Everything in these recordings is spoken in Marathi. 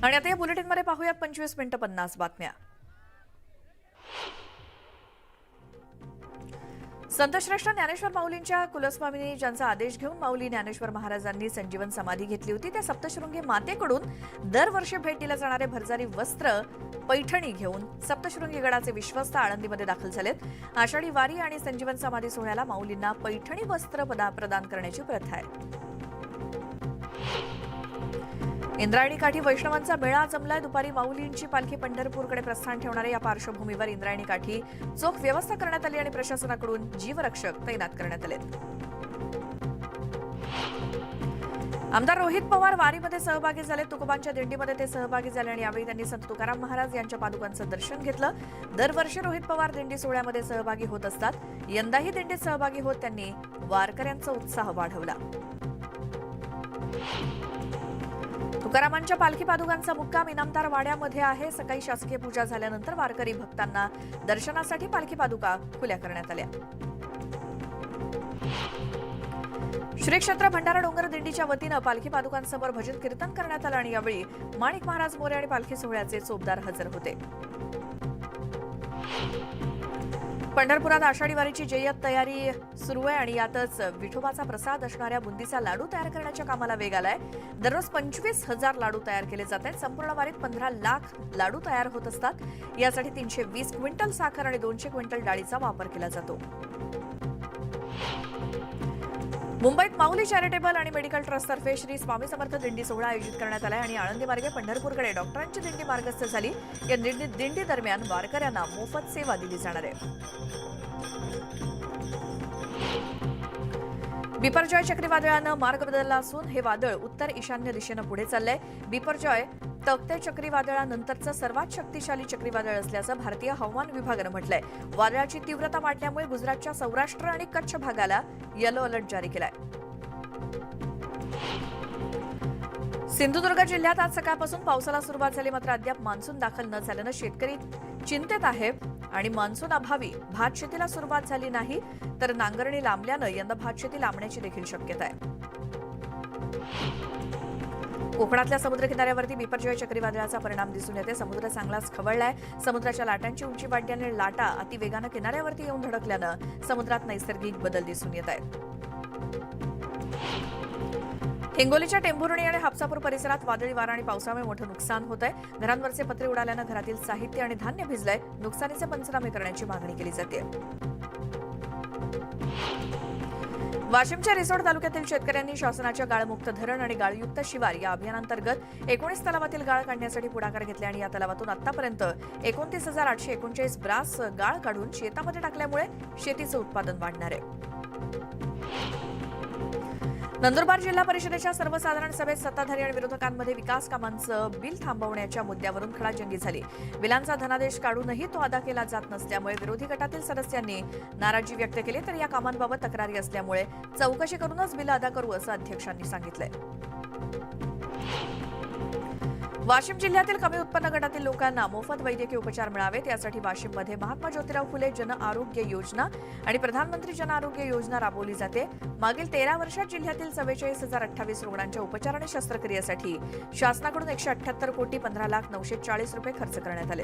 आणि आता या बुलेटिनमध्ये पाहूयात 25 मिनिटं 50 बातम्या. संतश्रेष्ठ ज्ञानेश्वर माऊलींच्या कुलस्वामिनी ज्यांचा आदेश घेऊन माऊली ज्ञानेश्वर महाराजांनी संजीवन समाधी घेतली होती त्या सप्तशृंगी मातेकडून दरवर्षी भेट दिल्या जाणारे भरजारी वस्त्र पैठणी घेऊन सप्तशृंगी गडाचे विश्वस्त आळंदीमध्ये दाखल झालेत. आषाढी वारी आणि संजीवन समाधी सोहळ्याला माऊलींना पैठणी वस्त्र प्रदान करण्याची प्रथा आहे. इंद्रायणी काठी वैष्णवांचा मेळा जमलाय. दुपारी माऊलींची पालखी पंढरपूरकडे प्रस्थान ठेवणाऱ्या या पार्श्वभूमीवर इंद्रायणी काठी चोख व्यवस्था करण्यात आली आणि प्रशासनाकडून जीवरक्षक तैनात करण्यात आले. आमदार रोहित पवार वारीमध्ये सहभागी झाले. तुकोबांच्या दिंडीमध्ये ते सहभागी झाले आणि यावेळी त्यांनी संत तुकाराम महाराज यांच्या पादुकांचं दर्शन घेतलं. दरवर्षी रोहित पवार दिंडी सोहळ्यामध्ये सहभागी होत असतात. यंदाही दिंडीत सहभागी होत त्यांनी वारकऱ्यांचा उत्साह वाढवला. तुकारामांच्या पालखी पादुकांचा मुक्काम इनामदार वाड्यामध्ये आहे. सकाळी शासकीय पूजा झाल्यानंतर वारकरी भक्तांना दर्शनासाठी पालखी पादुका खुल्या करण्यात आल्या. श्री क्षेत्र भंडारा डोंगर दिंडीच्या वतीनं पालखी पादुकांसमोर भजन कीर्तन करण्यात आलं आणि यावेळी माणिक महाराज मोरे आणि पालखी सोहळ्याचे चोपदार हजर होते. पंढरपुरात आषाढी वारीची जय्यत तयारी सुरू आहे आणि यातच विठोबाचा प्रसाद असणाऱ्या बुंदीचा लाडू तयार करण्याच्या कामाला वेग आलाय. दररोज 25,000 लाडू तयार केले जात आहेत. संपूर्ण वारीत 15 लाख लाडू तयार होत असतात. यासाठी 320 क्विंटल साखर आणि 200 क्विंटल डाळीचा वापर केला जातो. मुंबईत माऊली चॅरिटेबल आणि मेडिकल ट्रस्टतर्फे श्री स्वामी समर्थ दिंडी सोहळा आयोजित करण्यात आला आणि आळंदी मार्गे पंढरपूरकडे डॉक्टरांची दिंडी मार्गस्थ झाली. या दिंडी दरम्यान वारकऱ्यांना मोफत सेवा दिली जाणार आहे. बिपरजॉय चक्रीवादळानं मार्ग बदलला असून हे वादळ उत्तर ईशान्य दिशेनं पुढे चाललंय. बिपरजॉय तौक्ते चक्रीवादळानंतरचं सर्वात शक्तिशाली चक्रीवादळ असल्याचं भारतीय हवामान विभागानं म्हटलंय. वादळाची तीव्रता वाढल्यामुळे गुजरातच्या सौराष्ट्र आणि कच्छ भागाला येलो अलर्ट जारी केलाय. सिंधुदुर्ग जिल्ह्यात आज सकाळपासून पावसाला सुरुवात झाली. मात्र अद्याप मान्सून दाखल न झाल्यानं शेतकरी चिंतेत आहे आणि मान्सून अभावी भात शेतीला सुरुवात झाली नाही तर नांगरणी लांबल्यानं यंदा भात शेती लांबण्याची देखील शक्यता आहे. कोकणातल्या समुद्र किनाऱ्यावरती बिपरजॉय चक्रीवादळाचा परिणाम दिसून येते. समुद्र चांगलाच खवळलाय. समुद्राच्या लाटांची उंची वाढल्याने लाटा अतिवेगानं किनाऱ्यावरती येऊन धडकल्यानं समुद्रात नैसर्गिक बदल दिसून येत आहेत. हिंगोलीच्या टेंभुर्णी आणि हापसापूर परिसरात वादळी वारा आणि पावसामुळे मोठं नुकसान होत आहे. घरांवरचे पत्रे उडाल्यानं घरातील साहित्य आणि धान्य भिजलंय. नुकसानीचे पंचनामे करण्याची मागणी केली जाते. वाशिमच्या रिसोड तालुक्यातील शेतकऱ्यांनी शासनाच्या गाळमुक्त धरण आणि गाळयुक्त शिवार या अभियानांतर्गत 19 तलावातील गाळ काढण्यासाठी पुढाकार घेतला आणि या तलावातून आतापर्यंत 29,839 ब्रास गाळ काढून शेतामध्ये टाकल्यामुळे शेतीचं उत्पादन वाढणार आहे. नंदुरबार जिल्हा परिषदेच्या सर्वसाधारण सभेत सत्ताधारी आणि विरोधकांमध्ये विकास कामांचं बिल थांबवण्याच्या मुद्द्यावरून खडाजंगी झाली. बिलांचा धनादेश काढूनही तो अदा केला जात नसल्यामुळे विरोधी गटातील सदस्यांनी नाराजी व्यक्त केली. तर या कामांबाबत तक्रारी असल्यामुळे चौकशी करूनच बिल अदा करू असं अध्यक्षांनी सांगितलंय. वाशिम जिल्ह्यातील कमी उत्पन्न गटातील लोकांना मोफत वैद्यकीय उपचार मिळावेत यासाठी वाशिममध्ये महात्मा ज्योतिराव फुले जन आरोग्य योजना आणि प्रधानमंत्री जन आरोग्य योजना राबवली जाते. मागील 13 वर्षात जिल्ह्यातील 44,028 रुग्णांच्या उपचार आणि शस्त्रक्रियेसाठी शासनाकडून 178 कोटी 15,940 रुपये खर्च करण्यात आले.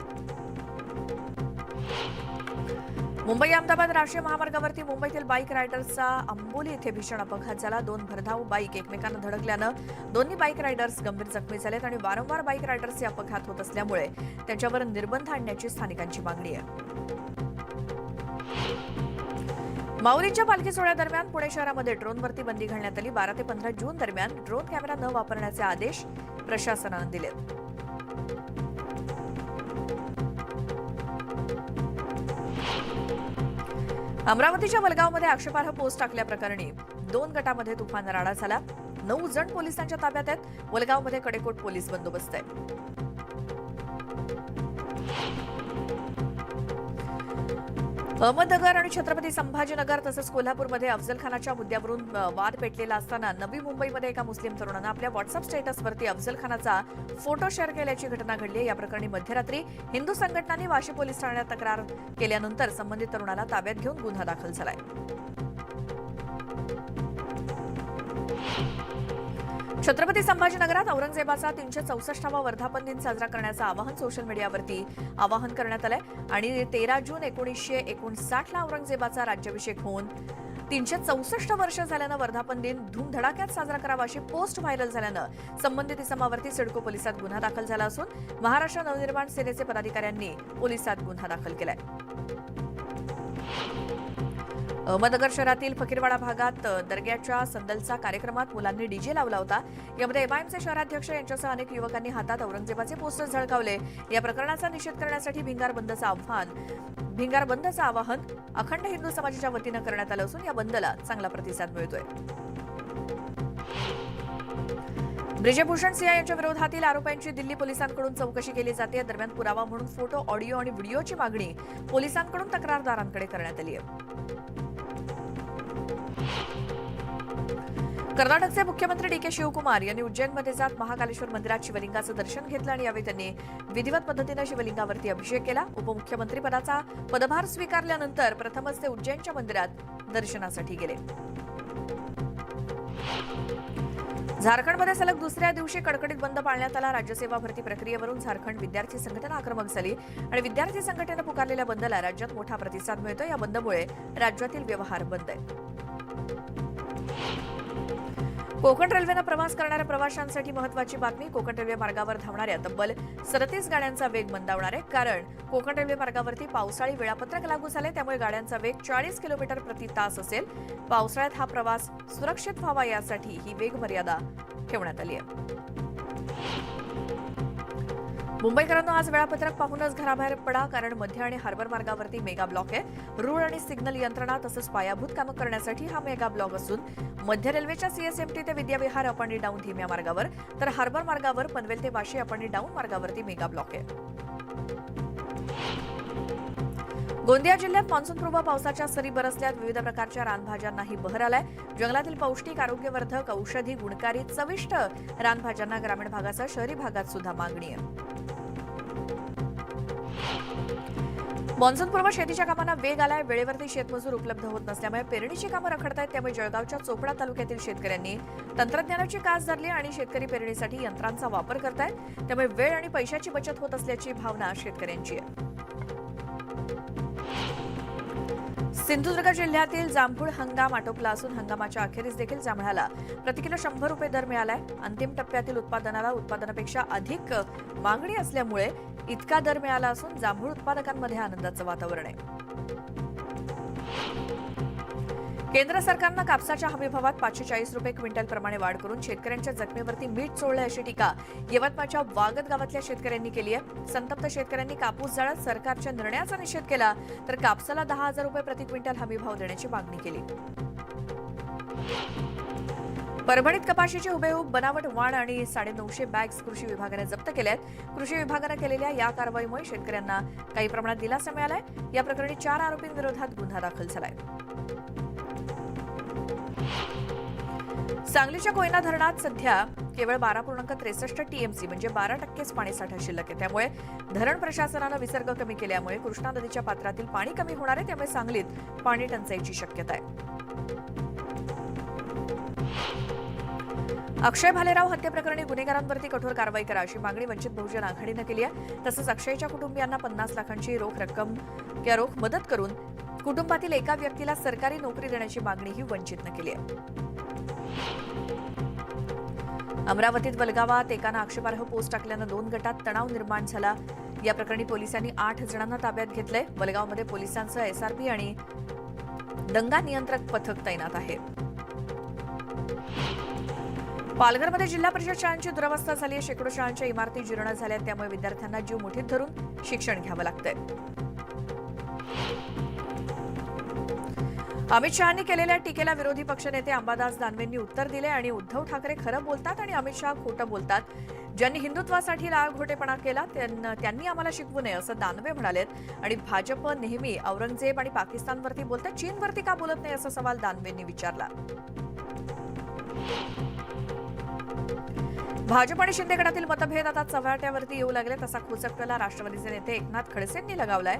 मुंबई अहमदाबाद राष्ट्रीय महामार्गावरती मुंबईतील बाईक रायडर्सचा आंबोली इथे भीषण अपघात झाला. 2 भरधाव बाईक एकमेकांना धडकल्यानं दोन्ही बाईक रायडर्स गंभीर जखमी झालेत आणि वारंवार बाईक रायडर्सचे अपघात होत असल्यामुळे त्यांच्यावर निर्बंध आणण्याची स्थानिकांची मागणी आहे. माऊलींच्या पालखी सोहळ्यादरम्यान पुणे शहरामध्ये ड्रोनवरती बंदी घालण्यात आली. 12 ते 15 जून दरम्यान ड्रोन कॅमेरा न वापरण्याचे आदेश प्रशासनानं दिलेत. अमरावतीच्या वलगावमध्ये आक्षेपार्ह पोस्ट टाकल्याप्रकरणी 2 गटामध्ये तुफान राडा झाला. 9 जण पोलिसांच्या ताब्यात आहेत. वलगावमध्ये कडेकोट पोलीस बंदोबस्त आहे. अहमदनगर आणि छत्रपती संभाजीनगर तसंच कोल्हापूरमध्ये अफजल खानाच्या मुद्द्यावरून वाद पेटलेला असताना नवी मुंबईमध्ये एका मुस्लिम तरुणानं आपल्या व्हॉट्सअप स्टेटसवरती अफजल खानाचा फोटो शेअर केल्याची घटना घडली. या प्रकरणी मध्यरात्री हिंदू संघटनांनी वाशी पोलीस ठाण्यात तक्रार केल्यानंतर संबंधित तरुणाला ताब्यात घेऊन गुन्हा दाखल झालाय. छत्रपती संभाजीनगरात औरंगजेबाचा 364वा वर्धापन दिन साजरा करण्याचं आवाहन सोशल मीडियावरती आवाहन करण्यात आलंय आणि 13 जून 1959 ला औरंगजेबाचा राज्याभिषेक होऊन 364 वर्ष झाल्यानं वर्धापन दिन धूमधडाक्यात साजरा करावा अशी पोस्ट व्हायरल झाल्यानं संबंधित इसमावरती सिडको पोलिसात गुन्हा दाखल झाला असून महाराष्ट्र नवनिर्माण सेनेचे पदाधिकाऱ्यांनी पोलिसात गुन्हा दाखल केलाय. अहमदनगर शहरातील फकीरवाडा भागात दर्ग्याच्या संदलचा कार्यक्रमात मुलांनी डीजे लावला होता. यामध्ये एमआयएमचे शहराध्यक्ष यांच्यासह अनेक युवकांनी हातात औरंगजेबाचे पोस्टर झळकावले. या प्रकरणाचा निषेध करण्यासाठी भिंगार बंदचं आवाहन अखंड हिंदू समाजाच्या वतीनं करण्यात आलं असून या बंदला चांगला प्रतिसाद मिळतोय. ब्रिजेभूषण सिंह यांच्या विरोधातील आरोपांची दिल्ली पोलिसांकडून चौकशी केली जाते. दरम्यान पुरावा म्हणून फोटो, ऑडिओ आणि व्हिडिओची मागणी पोलिसांकडून तक्रारदारांकडे करण्यात आली आहे. कर्नाटकचे मुख्यमंत्री डी.के. शिवकुमार यांनी उज्जैनमध्ये जात महाकालेश्वर मंदिरात शिवलिंगाचं दर्शन घेतलं आणि यावेळी त्यांनी विधिवत पद्धतीनं शिवलिंगावरती अभिषेक केला. उपमुख्यमंत्रीपदाचा पदभार स्वीकारल्यानंतर प्रथमच ते उज्जैनच्या मंदिरात दर्शनासाठी गेले. झारखंडमध्ये सलग दुसऱ्या दिवशी कडकडीत बंद पाळण्यात आला. राज्यसेवा भरती प्रक्रियेवरून झारखंड विद्यार्थी संघटना आक्रमक झाली आणि विद्यार्थी संघटनेनं पुकारलेल्या बंदला राज्यात मोठा प्रतिसाद मिळतो. या बंदमुळे राज्यातील व्यवहार बंद आहे. कोकण रेल्वेनं प्रवास करणाऱ्या प्रवाशांसाठी महत्त्वाची बातमी. कोकण रेल्वे मार्गावर धावणाऱ्या तब्बल 37 गाड्यांचा वेग मंदावणार आहे. कारण कोकण रेल्वे मार्गावरती पावसाळी वेळापत्रक लागू झाले, त्यामुळे गाड्यांचा वेग 40 किलोमीटर प्रति तास असेल. पावसाळ्यात हा प्रवास सुरक्षित व्हावा यासाठी ही वेग मर्यादा ठेवण्यात आली आहे. मुंबईकरांनो, आज वेळापत्रक पाहूनच घराबाहेर पडा, कारण मध्य आणि हार्बर मार्गावरती मेगा ब्लॉक आहे. रूळ आणि सिग्नल यंत्रणा तसंच पायाभूत कामं करण्यासाठी हा मेगा ब्लॉक असून मध्य रेल्वेच्या सीएसएमटी ते विद्याविहार अप आणि डाऊन धीम्या मार्गावर, तर हार्बर मार्गावर पनवेल ते वाशी अप आणि डाऊन मार्गावरती मेगा ब्लॉक आहे. गोंदिया जिल्ह्यात मान्सूनपूर्व पावसाच्या सरी बरसल्यात. विविध प्रकारच्या रानभाज्यांनाही बहर आलाय. जंगलातील पौष्टिक, आरोग्यवर्धक, औषधी, गुणकारी, चविष्ट रानभाज्यांना ग्रामीण भागासह शहरी भागात सुद्धा मागणी आहे. मान्सूनपूर्व शेतीच्या कामांना वेग आलाय. वेळेवरती शेतमजूर उपलब्ध होत नसल्यामुळे पेरणीची कामं रखडतायत. त्यामुळे जळगावच्या चोपडा तालुक्यातील शेतकऱ्यांनी तंत्रज्ञानाची कास धरली आणि शेतकरी पेरणीसाठी यंत्रांचा वापर करतायत. त्यामुळे वेळ आणि पैशाची बचत होत असल्याची भावना शेतकऱ्यांची आहे. सिंधुदुर्ग जिल्ह्यातील जांभूळ हंगाम आटोपला असून हंगामाच्या अखेरीस देखील जांभळाला प्रतिकिलो 100 रुपये दर मिळालाय. अंतिम टप्प्यातील उत्पादनाला उत्पादनापेक्षा अधिक मागणी असल्यामुळे इतका दर मिळाला असून जांभूळ उत्पादकांमध्ये आनंदाचं वातावरण आहे. केंद्र सरकारनं कापसाच्या हमीभावात 540 रुपये क्विंटल प्रमाणे वाढ करून शेतकऱ्यांच्या जखमेवरती मीठ चोळलं अशी टीका यवतमाळच्या वागद गावातल्या शेतकऱ्यांनी केली आहे. संतप्त शेतकऱ्यांनी कापूस जाळत सरकारच्या निर्णयाचा निषेध केला, तर कापसाला 10,000 रुपये प्रति क्विंटल हमीभाव देण्याची मागणी केली. परभणीत कपाशीची हुबेहूब बनावट वाण आणि 950 बॅग्स कृषी विभागाने जप्त केल्या आहेत. कृषी विभागानं केलेल्या या कारवाईमुळे शेतकऱ्यांना काही प्रमाणात दिलासा मिळालाय. या प्रकरणी 4 आरोपींविरोधात गुन्हा दाखल झालाय. सांगलीच्या कोयना धरणात सध्या केवळ 12.63 टीएमसी म्हणजे 12% पाणीसाठा शिल्लक आहे. त्यामुळे धरण प्रशासनानं विसर्ग कमी केल्यामुळे कृष्णा नदीच्या पात्रातील पाणी कमी होणार आहे. त्यामुळे सांगलीत पाणी टंचाईची शक्यता आहे. अक्षय भालेराव हत्येप्रकरणी गुन्हेगारांवरती कठोर कारवाई करा अशी मागणी वंचित बहुजन आघाडीनं केली आहे. तसंच अक्षयच्या कुटुंबियांना 50 लाखांची रोख मदत करून कुटुंबातील एका व्यक्तीला सरकारी नोकरी देण्याची मागणीही वंचितनं केली आहे. अमरावतीत वलगावात एकानं आक्षेपार्ह पोस्ट टाकल्यानं 2 गटात तणाव निर्माण झाला. या प्रकरणी पोलिसांनी 8 जणांना ताब्यात घेतलंय. वलगावमध्ये पोलिसांसह एसआरपी आणि दंगा नियंत्रक पथक तैनात आहे. पालघरमध्ये जिल्हा परिषद शाळांची दुरवस्था झाली आहे. शेकडो शाळांच्या इमारती जीर्ण झाल्या, त्यामुळे विद्यार्थ्यांना जीव मुठीत धरून शिक्षण घ्यावं लागतंय. अमित शहांनी केलेल्या टीकेला विरोधी पक्षनेते अंबादास दानवेंनी उत्तर दिले आणि उद्धव ठाकरे खरं बोलतात आणि अमित शहा खोटं बोलतात. ज्यांनी हिंदुत्वासाठी लाळघोटेपणा केला त्यांनी आम्हाला शिकवू नये असं दानवे म्हणालेत. आणि भाजप नेहमी औरंगजेब आणि पाकिस्तानवरती बोलतात, चीनवरती का बोलत नाही असा सवाल दानवेंनी विचारला. भाजप आणि शिंदे गटातील मतभेद आता चव्हाट्यावरती येऊ लागले, तसा खोचकला राष्ट्रवादीचे नेते एकनाथ खडसेंनी लगावलाय.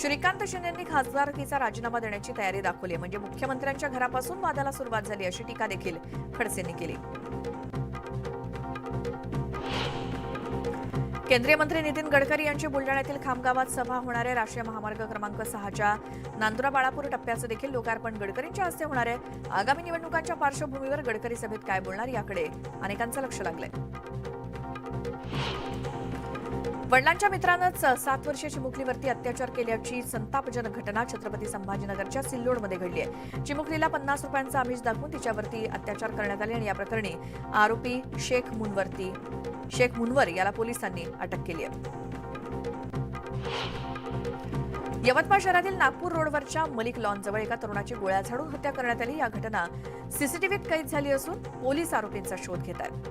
श्रीकांत शिंदेंनी खासदारकीचा राजीनामा देण्याची तयारी दाखवली, म्हणजे मुख्यमंत्र्यांच्या घरापासून वादाला सुरुवात झाली अशी टीका देखील खडसेंनी केली. केंद्रीय मंत्री नितीन गडकरी यांची बुलढाण्यातील खामगावात सभा होणार आहे. राष्ट्रीय महामार्ग क्रमांक 6च्या नांदुरा बाळापूर टप्प्याचं देखील लोकार्पण गडकरींच्या हस्ते होणार आहे. आगामी निवडणुकांच्या पार्श्वभूमीवर गडकरी सभेत काय बोलणार याकडे अनेकांचं लक्ष लागलंय. वडिलांच्या मित्रानंच 7 वर्षीय चिमुकलीवरती अत्याचार केल्याची संतापजनक घटना छत्रपती संभाजीनगरच्या सिल्लोडमध्ये घडली आहे. चिमुकलीला 50 रुपयांचा आमिष दाखवून तिच्यावरती अत्याचार करण्यात आले आणि या प्रकरणी आरोपी शेख मुनवर याला पोलिसांनी अटक केली आहे. यवतमाळ शहरातील नागपूर रोडवरच्या मलिक लॉनजवळ एका तरुणाची गोळ्या झाडून हत्या करण्यात आली. या घटना सीसीटीव्हीत कैद झाली असून पोलीस आरोपींचा शोध घेत आहेत.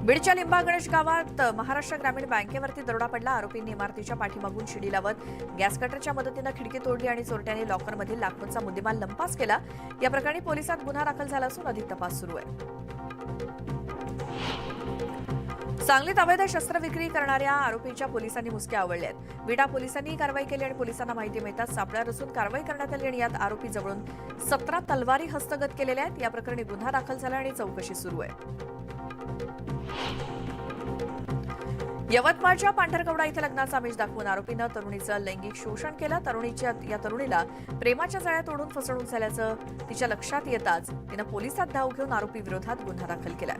बीडच्या लिंबा गणेश गावात महाराष्ट्र ग्रामीण बँकेवरती दरोडा पडला. आरोपींनी इमारतीच्या पाठीमागून शिडी लावत गॅस कटरच्या मदतीनं खिडकी तोडली आणि चोरट्यांनी लॉकरमधील लाखोंचा मुद्देमाल लंपास केला. या प्रकरणी पोलिसात गुन्हा दाखल झाला असून अधिक तपास सुरू आहे. सांगलीत अवैध शस्त्रविक्री करणाऱ्या आरोपीच्या पोलिसांनी मुसक्या आवळल्या आहेत. विडा पोलिसांनी ही कारवाई केली आणि पोलिसांना माहिती मिळताच सापळा रचून कारवाई करण्यात आली आणि यात आरोपी जवळून 17 तलवारी हस्तगत केलेल्या आहेत. या प्रकरणी गुन्हा दाखल झाला आणि चौकशी सुरू आहे. यवतमाळच्या पांढरकवडा इथे लग्नाचा आमिष दाखवून आरोपीनं तरुणीचं लैंगिक शोषण केलं. या तरुणीला प्रेमाच्या जाळ्यात ओढून फसवणूक झाल्याचं तिच्या लक्षात येताच तिनं पोलिसात धाव घेऊन आरोपी विरोधात गुन्हा दाखल केला.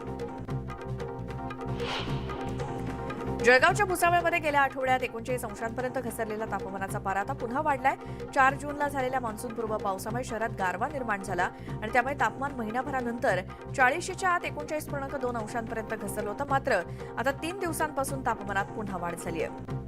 जळगावच्या भुसावळमध्ये गेल्या आठवड्यात 39 अंशांपर्यंत घसरलेला तापमानाचा पारा आता पुन्हा वाढलाय. 4 जूनला झालेल्या मान्सूनपूर्व पावसामुळे शहरात गारवा निर्माण झाला आणि त्यामुळे तापमान महिनाभरानंतर 40च्या आत 39.2 अंशांपर्यंत घसरलं होतं. मात्र आता 3 दिवसांपासून तापमानात पुन्हा वाढ झाली आहे.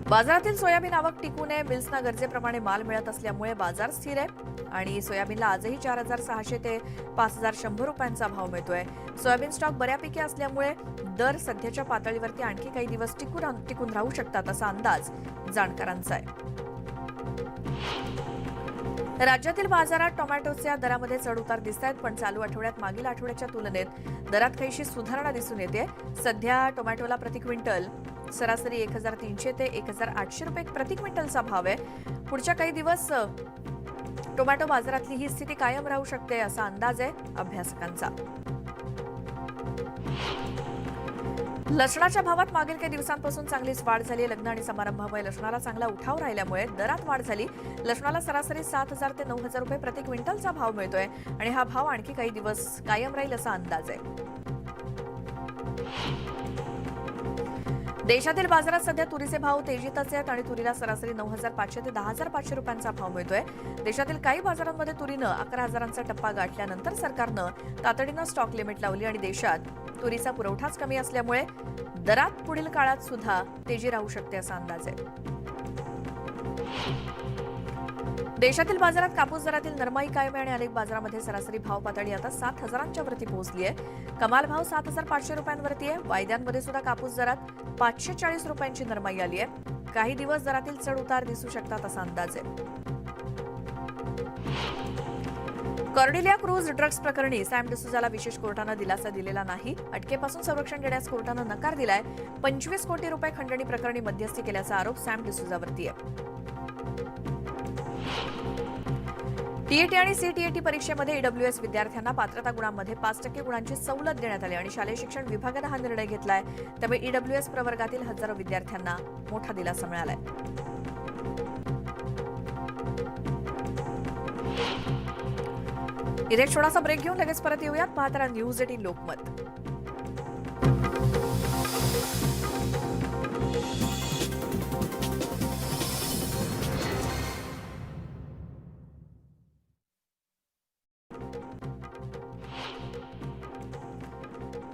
बाजारातील सोयाबीन आवक टिकू नये. मिल्सना गरजेप्रमाणे माल मिळत असल्यामुळे बाजार स्थिर आहे आणि सोयाबीनला आजही 4,600 ते 5,100 रुपयांचा भाव मिळतोय. सोयाबीन स्टॉक बऱ्यापैकी असल्यामुळे दर सध्याच्या पातळीवरती आणखी काही दिवस टिकून राहू शकतात असा अंदाज जाणकारांचा आहे. राज्यातील बाजारात टोमॅटोच्या दरामध्ये चढउतार दिसत आहेत, पण चालू आठवड्यात मागील आठवड्याच्या तुलनेत दरात काहीशी सुधारणा दिसून येते. सध्या टोमॅटोला प्रति क्विंटल सरासरी 1,300 ते 1,800 रुपये प्रति क्विंटलचा भाव आहे. पुढच्या काही दिवस टोमॅटो बाजारातली ही स्थिती कायम राहू शकते असा अंदाज आहे अभ्यासकांचा. लसणाच्या भावात मागील काही दिवसांपासून चांगलीच वाढ झाली. लग्न आणि समारंभामुळे लसणाला चांगला उठाव राहिल्यामुळे दरात वाढ झाली. लसणाला सरासरी 7,000 ते 9,000 रुपये प्रति क्विंटलचा भाव मिळतोय आणि हा भाव आणखी काही दिवस कायम राहील असा अंदाज आहे. देशातील बाजारात सध्या तुरीचे भाव तेजीतच आहेत आणि तुरीला सरासरी 9,500 ते 10,500 रुपयांचा भाव मिळतोय. देशातील काही बाजारांमध्ये तुरीनं 11,000चा टप्पा गाठल्यानंतर सरकारनं तातडीनं स्टॉक लिमिट लावली आणि देशात तुरीचा पुरवठाच कमी असल्यामुळे दरात पुढील काळात सुद्धा तेजी राहू शकते असा अंदाज आहे. देशातील बाजारात कापूस दरातील नरमाई कायम आहे आणि अनेक बाजारामध्ये सरासरी भाव पातळी आता 7,000च्या वरती पोहोचली आहे. कमाल भाव 7,500 रुपयांवरती आहे. वायद्यांमध्ये सुद्धा कापूस दरात 540 रुपयांची नरमाई आली आहे. काही दिवस दरातील चढ उतार दिसू शकतात असा अंदाज आहे. कॉर्डिलिया क्रूज ड्रग्ज प्रकरणी सॅम डिसूजाला विशेष कोर्टानं दिलासा दिलेला नाही. अटकेपासून संरक्षण देण्यास कोर्टानं नकार दिलाय. 25 कोटी रुपये खंडणी प्रकरणी मध्यस्थी केल्याचा आरोप सॅम डिसूजावरती आहे. टीईटी आणि सीटीईटी परीक्षेमध्ये ईडब्ल्यूएस विद्यार्थ्यांना पात्रता गुणांमध्ये 5% गुणांची सवलत देण्यात आली आणि शालेय शिक्षण विभागानं हा निर्णय घेतलाय. त्यामुळे ईडब्ल्यूएस प्रवर्गातील हजारो विद्यार्थ्यांना मोठा दिलासा मिळालाय. इथे एक छोटासा ब्रेक घेऊन लगेच परत येऊयात. पाहत राहा न्यूज 18 लोकमत.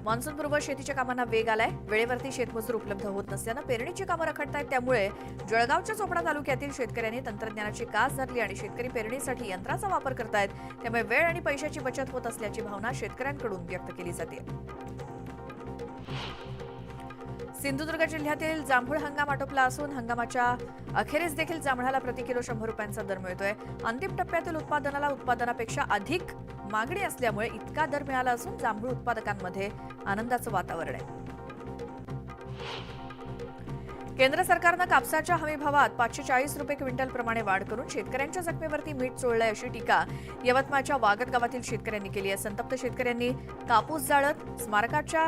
मान्सूनपूर्व शेतीच्या कामांना वेग आलाय. वेळेवरती शेतमजूर उपलब्ध होत नसल्यानं पेरणीची कामं रखडतायत. त्यामुळे जळगावच्या चोपडा तालुक्यातील शेतकऱ्यांनी तंत्रज्ञानाची कास धरली आणि शेतकरी पेरणीसाठी यंत्राचा वापर करतायत. त्यामुळे वेळ आणि पैशाची बचत होत असल्याची भावना शेतकऱ्यांकडून व्यक्त केली जाते. सिंधुदुर्ग जिल्ह्यातील जांभूळ हंगाम आटोपला असून हंगामाच्या अखेरीस देखील जांभळाला प्रति किलो 100 रुपयांचा दर मिळतोय. अंतिम टप्प्यातील उत्पादनाला उत्पादनापेक्षा अधिक मागणी असल्यामुळे इतका दर मिळाला असून जांभूळ उत्पादकांमध्ये आनंदाचं वातावरण आहे. केंद्र सरकारनं कापसाच्या हमीभावात 540 रुपये क्विंटल प्रमाणे वाढ करून शेतकऱ्यांच्या जखमेवरती मीठ चोळलंय अशी टीका यवतमाळच्या वागत गावातील शेतकऱ्यांनी केली आहे. संतप्त शेतकऱ्यांनी कापूस जाळत स्मारकाच्या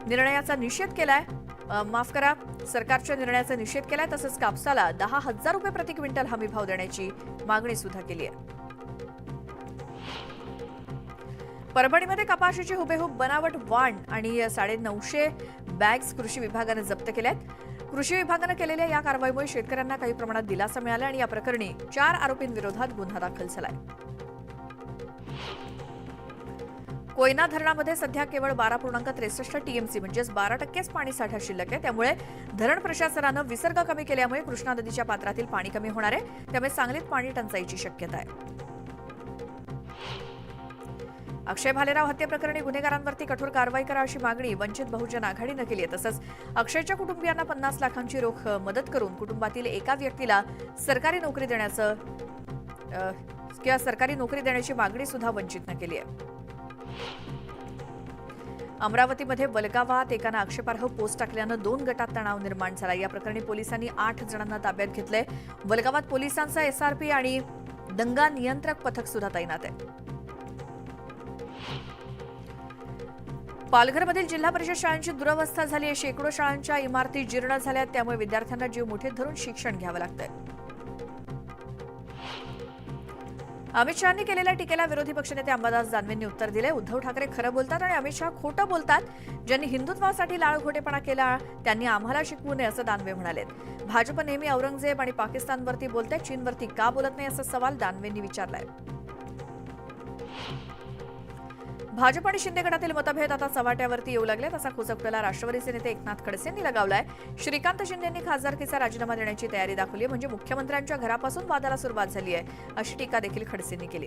निर्णयाचा निषेध केलाय. सरकारच्या निर्णयाचा निषेध केलाय. तसंच कापसाला 10,000 रुपये प्रति क्विंटल हमीभाव देण्याची मागणी सुद्धा केली आहे. परभणीमध्ये कपाशीची हुबेहूब बनावट वाण आणि 950 बॅग्स कृषी विभागानं जप्त केल्यात. कृषी विभागानं केलेल्या या कारवाईमुळे शेतकऱ्यांना काही प्रमाणात दिलासा मिळाला आणि या प्रकरणी 4 आरोपींविरोधात गुन्हा दाखल झालाय. कोयना धरणामध्ये सध्या केवळ 12.63 टीएमसी म्हणजेच 12%च पाणीसाठा शिल्लक आहे. त्यामुळे धरण प्रशासनानं विसर्ग कमी केल्यामुळे कृष्णा नदीच्या पात्रातील पाणी कमी होणार आहे. त्यामुळे सांगलीत पाणी टंचाईची शक्यता आहे. अक्षय भालेराव हत्येप्रकरणी गुन्हेगारांवरती कठोर कारवाई करा अशी मागणी वंचित बहुजन आघाडीनं केली आहे. तसंच अक्षयच्या कुटुंबियांना 50 लाखांची रोख मदत करून कुटुंबातील एका व्यक्तीला सरकारी नोकरी देण्याची मागणी सुद्धा वंचितनं केली आहे. अमरावतीमध्ये वलगावात एकानं आक्षेपार्ह पोस्ट टाकल्यानं 2 गटात तणाव निर्माण झाला. या प्रकरणी पोलिसांनी 8 जणांना ताब्यात घेतलंय. वलगावात पोलिसांचा एसआरपी आणि दंगा नियंत्रक पथक सुद्धा तैनात आहे. पालघरमधील जिल्हा परिषद शाळांची दुरवस्था झाली आहे. शेकडो शाळांच्या इमारती जीर्ण झाल्यात. त्यामुळे विद्यार्थ्यांना जीव मुठीत धरून शिक्षण घ्यावं लागतंय. अमित शहांनी केलेल्या टीकेला विरोधी पक्षनेते अंबादास दानवेंनी उत्तर दिले. उद्धव ठाकरे खरं बोलतात आणि अमित शहा खोटं बोलतात. ज्यांनी हिंदुत्वासाठी लाळघोटेपणा केला त्यांनी आम्हाला शिकवू नये असं दानवे म्हणाले. भाजप नेहमी औरंगजेब आणि पाकिस्तानवरती बोलते, चीनवरती का बोलत नाही असा सवाल दानवेंनी विचारलाय. भाजप आणि शिंदे गटातील मतभेद आता चव्हाट्यावरती येऊ लागले. तसा खुचकटला राष्ट्रवादीचे नेते एकनाथ खडसेंनी लगावलाय. श्रीकांत शिंदेंनी खासदारकीचा राजीनामा देण्याची तयारी दाखवली आहे. म्हणजे मुख्यमंत्र्यांच्या घरापासून वादाला सुरुवात झाली आहे अशी टीका देखील खडसेंनी केली.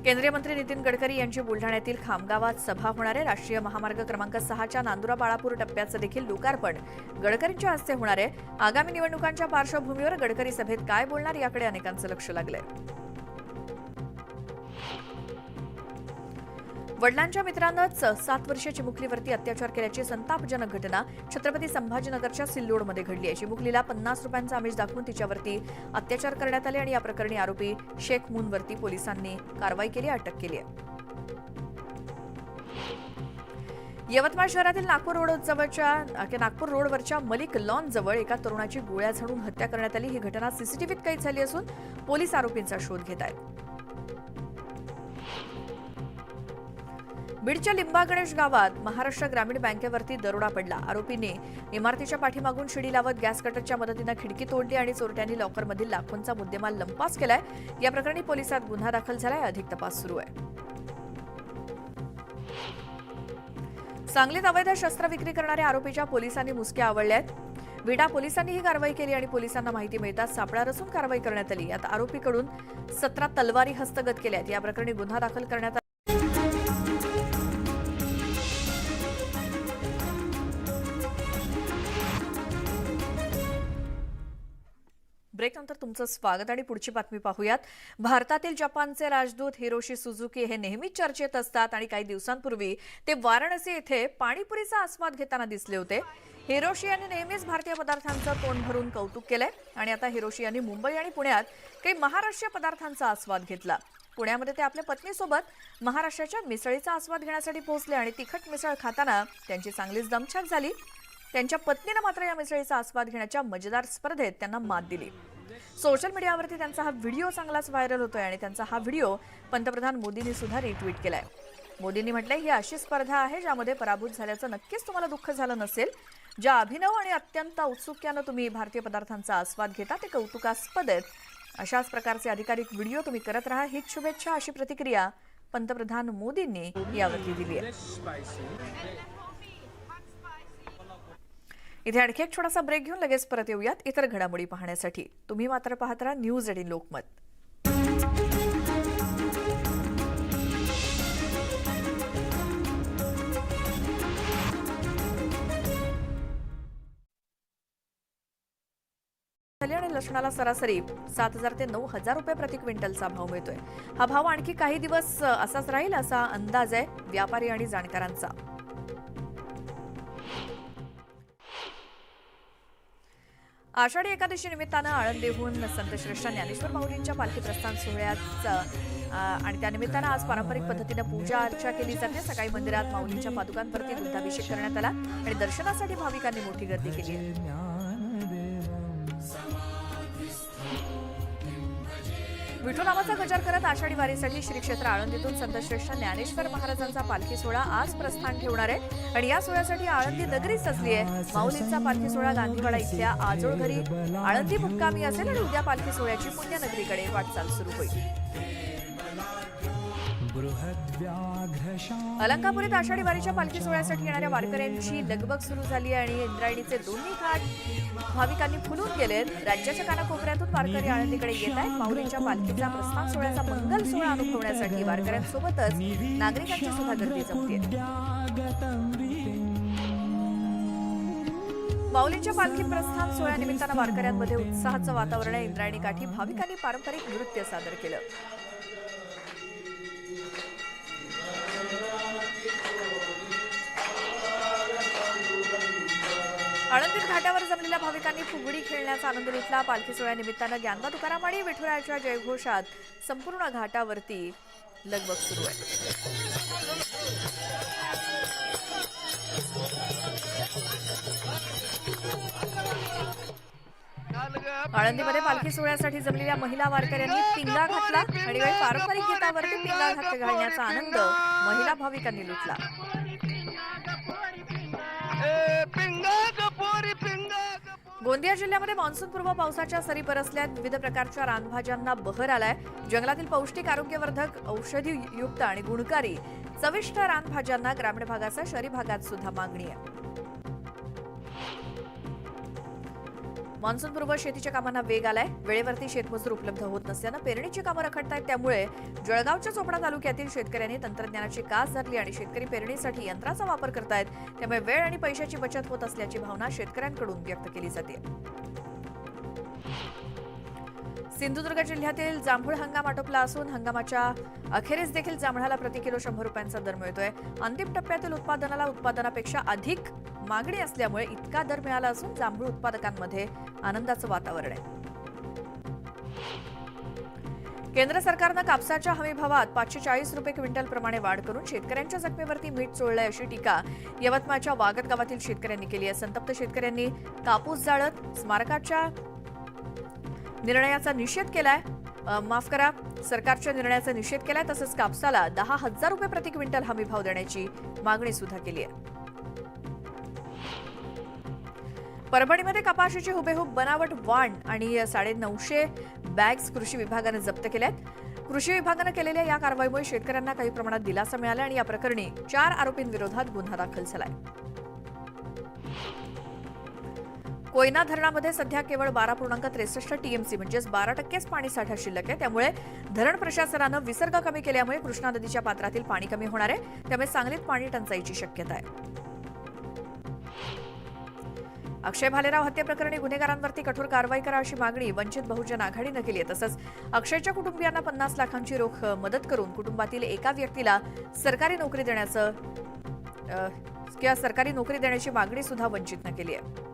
केंद्रीय मंत्री नितीन गडकरी यांची बुलढाण्यातील खामगावात सभा होणार आहे. राष्ट्रीय महामार्ग क्रमांक 6च्या नांदुरा बाळापूर टप्प्याचं देखील लोकार्पण गडकरींच्या हस्ते होणार आहे. आगामी निवडणुकांच्या पार्श्वभूमीवर गडकरी सभेत काय बोलणार याकडे अनेकांचं लक्ष लागलंय. वडिलांच्या मित्रानंच 7 वर्षीय चिमुकलीवरती अत्याचार केल्याची संतापजनक घटना छत्रपती संभाजीनगरच्या सिल्लोडमध्ये घडली आहे. चिमुकलीला 50 रुपयांचा आमिष दाखवून तिच्यावरती अत्याचार करण्यात आले आणि या प्रकरणी आरोपी शेख मूनवरती पोलिसांनी कारवाई केली, अटक केली आहे. यवतमाळ शहरातील नागपूर रोडवरच्या मलिक लॉन जवळ एका तरुणाची गोळ्या झाडून हत्या करण्यात आली. ही घटना सीसीटीव्हीत कैद झाली असून पोलीस आरोपींचा शोध घेत आहेत. बीडच्या लिंबा गणेश गावात महाराष्ट्र ग्रामीण बँकेवरती दरोडा पडला. आरोपीने इमारतीच्या पाठीमागून शिडी लावत गॅस कटरच्या मदतीनं खिडकी तोडली आणि चोरट्यांनी लॉकरमधील लाखोंचा मुद्देमाल लंपास केलाय. या प्रकरणी पोलिसात गुन्हा दाखल झालाय. अधिक तपास सुरू आहे. सांगलीत अवैध शस्त्र विक्री करणाऱ्या आरोपीच्या पोलिसांनी मुसक्या आवळल्यात. विडा पोलिसांनी ही कारवाई केली आणि पोलिसांना माहिती मिळताच सापळा रचून कारवाई करण्यात आली. यात आरोपीकडून 17 तलवारी हस्तगत केल्यात. या प्रकरणी गुन्हा दाखल करण्यात आला. ब्रेकनंतर तुमचं स्वागत आणि पुढची बातमी पाहूयात. भारतातील जपानचे राजदूत हिरोशी सुझुकी हे नेहमीच चर्चेत असतात आणि काही दिवसांपूर्वी ते वाराणसी येथे पाणीपुरीचा आस्वाद घेताना दिसले होते. हिरोशी यांनी नेहमीच भारतीय पदार्थांचं तोंड भरून कौतुक केलंय आणि आता हिरोशी यांनी मुंबई आणि पुण्यात काही महाराष्ट्रीय पदार्थांचा आस्वाद घेतला. पुण्यामध्ये ते आपल्या पत्नीसोबत महाराष्ट्राच्या मिसळीचा आस्वाद घेण्यासाठी पोहोचले आणि तिखट मिसळ खाताना त्यांची चांगलीच दमछाक झाली. त्यांच्या पत्नीने मात्र या मिसळीचा आस्वाद घेण्याच्या मजेदार स्पर्धेत त्यांना मात दिली. सोशल मीडियावरती त्यांचा हा व्हिडिओ चांगलाच व्हायरल होतोय आणि त्यांचा हा व्हिडिओ पंतप्रधान मोदींनी सुद्धा रिट्वीट केलाय. मोदींनी म्हटलंय, ही अशी स्पर्धा आहे ज्यामध्ये पराभूत झाल्याचं नक्कीच तुम्हाला दुःख झालं नसेल. ज्या अभिनव आणि अत्यंत औत्सुक्यानं तुम्ही भारतीय पदार्थांचा आस्वाद घेता ते कौतुकास्पद आहेत. अशाच प्रकारचे अधिकाधिक व्हिडिओ तुम्ही करत राहा. हीच शुभेच्छा अशी प्रतिक्रिया पंतप्रधान मोदींनी यावरती दिली आहे. इथे आणखी एक छोटासा ब्रेक घेऊन लगेच परत येऊयात इतर घडामोडी पाहण्यासाठी. तुम्ही मात्र पाहत राहा न्यूज 18 लोकमत. आणि लसणाला सरासरी 7,000 ते 9,000 रुपये प्रति क्विंटलचा भाव मिळतोय. हा भाव आणखी काही दिवस असाच राहील असा अंदाज आहे व्यापारी आणि जाणकारांचा. आषाढी एकादशी निमित्तानं आळंदीहून संतश्रेष्ठ ज्ञानेश्वर माऊलींच्या पालखी प्रस्थान सोहळ्याचं आणि त्यानिमित्तानं आज पारंपरिक पद्धतीनं पूजा अर्चा केली जाते. सकाळी मंदिरात माऊलींच्या पादुकांवरती दुग्धाभिषेक करण्यात आला आणि दर्शनासाठी भाविकांनी मोठी गर्दी केली आहे. विठू नामाचा गजर करत आषाढी वारीसाठी श्री क्षेत्र आळंदीतून संतश्रेष्ठ ज्ञानेश्वर महाराजांचा पालखी सोहळा आज प्रस्थान ठेवणार आहे आणि या सोहळ्यासाठी आळंदी नगरी सजली आहे. माऊलींचा पालखी सोहळा गांधीवाडा इथल्या आजोळ घरी आळंदी मुक्कामी असेल आणि उद्या पालखी सोहळ्याची पुण्यनगरीकडे वाटचाल सुरू होईल. अलंकापुरीत आषाढी वारीच्या पालखी सोहळ्यासाठी येणाऱ्या वारकऱ्यांची लगबग सुरू झाली आहे आणि इंद्रायणीचे दोन्ही घाट भाविकांनी फुलून गेलेत. राज्याच्या कानाकोपऱ्यातून वारकरी आळंदीकडे येत आहेत. माऊलींच्या पालखीचा प्रस्थान सोहळ्याचा मंगल सोहळा अनुभवण्यासाठी वारकऱ्यांसोबतच नागरिकांची सुद्धा गर्दी जमते. माऊलींच्या पालखी प्रस्थान सोहळ्यानिमित्तानं वारकऱ्यांमध्ये उत्साहाचं वातावरण आहे. इंद्रायणी काठी भाविकांनी पारंपरिक नृत्य सादर केलं. आळंदीत घाटावर जमलेल्या भाविकांनी फुगडी खेळण्याचा आनंद लुटला. पालखी सोहळ्यानिमित्तानं ज्ञानबा तुकाराम आणि विठुरायाच्या जयघोषात संपूर्ण घाटावरती लगबग सुरू आहे. आळंदीमध्ये पालखी सोहळ्यासाठी जमलेल्या महिला वारकऱ्यांनी पिंगा घातला आणि पारंपरिक गीतावरती पिंगा घालण्याचा आनंद महिला भाविकांनी लुटला. गोंदिया जिल्ह्यामध्ये मान्सूनपूर्व पावसाच्या सरी बरसल्यात. विविध प्रकारच्या रानभाज्यांना बहर आलाय. जंगलातील पौष्टिक आरोग्यवर्धक औषधीयुक्त आणि गुणकारी चविष्ट रानभाज्यांना ग्रामीण भागासह शहरी भागात सुद्धा मागणी आहे. मान्सूनपूर्व शेतीच्या कामांना वेग आलाय. वेळेवरती शेतमजूर उपलब्ध होत नसल्यानं पेरणीची कामं रखडतायत. त्यामुळे जळगावच्या चोपडा तालुक्यातील शेतकऱ्यांनी तंत्रज्ञानाची कास धरली आणि शेतकरी पेरणीसाठी यंत्राचा वापर करतायत. त्यामुळे वेळ आणि पैशाची बचत होत असल्याची भावना शेतकऱ्यांकडून व्यक्त केली जाते. सिंधुदुर्ग जिल्ह्यातील जांभूळ हंगाम आटोपला असून हंगामाच्या अखेरीस देखील जांभळाला प्रति किलो 100 रुपयांचा दर मिळतोय. अंतिम टप्प्यातील उत्पादनाला उत्पादनापेक्षा अधिक मागणी असल्यामुळे इतका दर मिळाला असून जांभूळ उत्पादकांमध्ये आनंदाचं वातावरण आहे. केंद्र सरकारनं कापसाच्या हमीभावात 540 रुपये क्विंटल प्रमाणे वाढ करून शेतकऱ्यांच्या जखमेवरती मीठ चोळलंय अशी टीका यवतमाळच्या वागत गावातील शेतकऱ्यांनी केली आहे. संतप्त शेतकऱ्यांनी कापूस जाळत स्मारकाच्या निर्णयाचा निषेध केलाय. सरकारच्या निर्णयाचा निषेध केलाय. तसंच कापसाला 10,000 रुपये प्रति क्विंटल हमीभाव देण्याची मागणी सुद्धा केली आहे. परभणीमध्ये कपाशीची हुबेहूब बनावट वाण आणि 950 बॅग्स कृषी विभागाने जप्त केल्यात. कृषी विभागानं केलेल्या या कारवाईमुळे शेतकऱ्यांना काही प्रमाणात दिलासा मिळाला आणि या प्रकरणी 4 आरोपींविरोधात गुन्हा दाखल झालाय. कोयना धरणामध्ये सध्या केवळ 12.63 टीएमसी म्हणजेच 12%च पाणीसाठा शिल्लक आहे. त्यामुळे धरण प्रशासनानं विसर्ग कमी केल्यामुळे कृष्णा नदीच्या पात्रातील पाणी कमी होणार आहे. त्यामुळे सांगलीत पाणी टंचाईची शक्यता आहे. अक्षय भालेराव हत्येप्रकरणी गुन्हेगारांवरती कठोर कारवाई करा अशी मागणी वंचित बहुजन आघाडीनं केली आहे. तसंच अक्षयच्या कुटुंबियांना 50 लाखांची रोख मदत करून कुटुंबातील एका व्यक्तीला सरकारी नोकरी देण्याची मागणी सुद्धा वंचितनं केली आहे.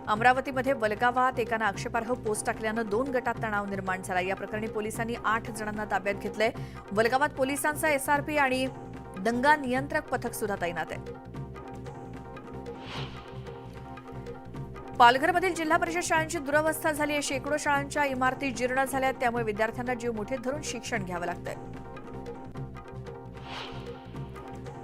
अमरावतीमध्ये वलगावात एकानं आक्षेपार्ह पोस्ट टाकल्यानं 2 गटात तणाव निर्माण झाला. या प्रकरणी पोलिसांनी 8 जणांना ताब्यात घेतलंय. वलगावात पोलिसांचा एसआरपी आणि दंगा नियंत्रक पथक सुद्धा तैनात आहे. पालघरमधील जिल्हा परिषद शाळांची दुरवस्था झाली आहे. शेकडो शाळांच्या इमारती जीर्ण झाल्यात. त्यामुळे विद्यार्थ्यांना जीव मुठीत धरून शिक्षण घ्यावं लागतंय.